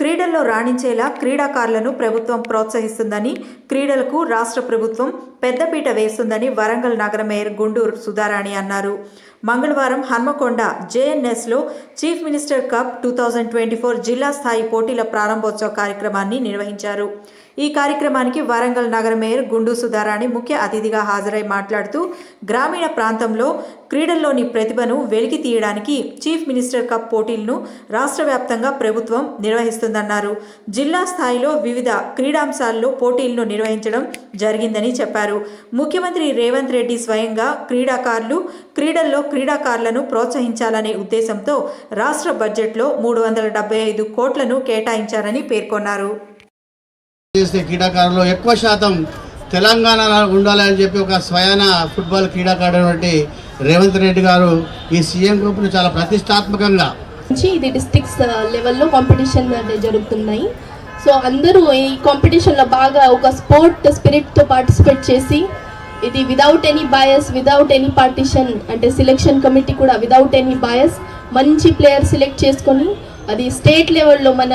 క్రీడల్లో రాణించేలా క్రీడాకారులను ప్రభుత్వం ప్రోత్సహిస్తుందని, క్రీడలకు రాష్ట్ర ప్రభుత్వం పెద్దపీట వేస్తుందని వరంగల్ నగర మేయర్ గుండూరు సుధారాణి అన్నారు. మంగళవారం హన్మకొండ జేఎన్ఎస్లో చీఫ్ మినిస్టర్ కప్ 2024 జిల్లా స్థాయి పోటీల ప్రారంభోత్సవ కార్యక్రమాన్ని నిర్వహించారు. ఈ కార్యక్రమానికి వరంగల్ నగర మేయర్ గుండూరు సుధారాణి ముఖ్య అతిథిగా హాజరై మాట్లాడుతూ, గ్రామీణ ప్రాంతంలో క్రీడల్లోని ప్రతిభను వెలికి తీయడానికి చీఫ్ మినిస్టర్ కప్ పోటీలను రాష్ట్ర వ్యాప్తంగా ప్రభుత్వం నిర్వహిస్తుందన్నారు. జిల్లా స్థాయిలో వివిధ క్రీడాంశాల్లో పోటీలను నిర్వహించడం జరిగిందని చెప్పారు. ముఖ్యమంత్రి రేవంత్ రెడ్డి స్వయంగా క్రీడల్లో క్రీడాకారులను ప్రోత్సహించాలనే ఉద్దేశంతో రాష్ట్ర బడ్జెట్లో 375 కోట్లను కేటాయించారని పేర్కొన్నారు. క్రీడాకారులు ఎక్కువ శాతం తెలంగాణ ఉండాలని చెప్పి ఒక స్వయాన ఫుట్బాల్ క్రీడాకారుడు రేవంత్ రెడ్డి గారు ఈ సీఎం గ్రూప్ను చాలా ప్రతిష్టాత్మకంగా ఇది డిస్ట్రిక్ట్స్ లెవెల్లో కాంపిటీషన్ జరుగుతున్నాయి. సో అందరూ ఈ కాంపిటీషన్లో బాగా ఒక స్పోర్ట్ స్పిరిట్తో పార్టిసిపేట్ చేసి, ఇది without any bias, without any partition, అంటే సెలెక్షన్ కమిటీ కూడా విదౌట్ ఎనీ బయస్ మంచి ప్లేయర్ సెలెక్ట్ చేసుకొని అది స్టేట్ లెవెల్లో మన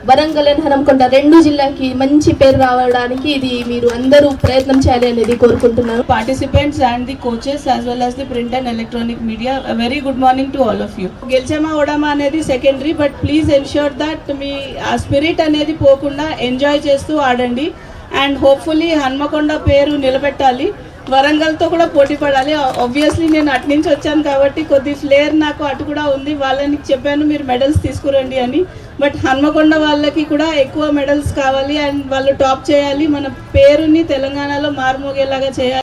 వరంగల్ అండ్ హన్మకొండ 2 జిల్లాకి మంచి పేరు రావడానికి ఇది మీరు అందరూ ప్రయత్నం చేయాలి అనేది కోరుకుంటున్నాను. Participants and the coaches as well as the print and electronic media, very good morning to all of you. గెలిచామా ఓడామా అనేది secondary, but please ensure that మీ ఆ స్పిరిట్ అనేది పోకుండా ఎంజాయ్ చేస్తూ ఆడండి. అండ్ హోప్ఫుల్లీ హన్మకొండ పేరు నిలబెట్టాలి, వరంగల్తో కూడా పోటీ పడాలి. ఆబ్వియస్లీ నేను అటు నుంచి వచ్చాను కాబట్టి కొద్ది ఫ్లేర్ నాకు అటు కూడా ఉంది. వాళ్ళని చెప్పాను మీరు మెడల్స్ తీసుకురండి అని, బట్ హన్మకొండ వాళ్ళకి కూడా ఎక్కువ మెడల్స్ కావాలి అండ్ వాళ్ళు టాప్ చేయాలి, మన పేరుని తెలంగాణలో మారుమోగేలాగా చేయాలి.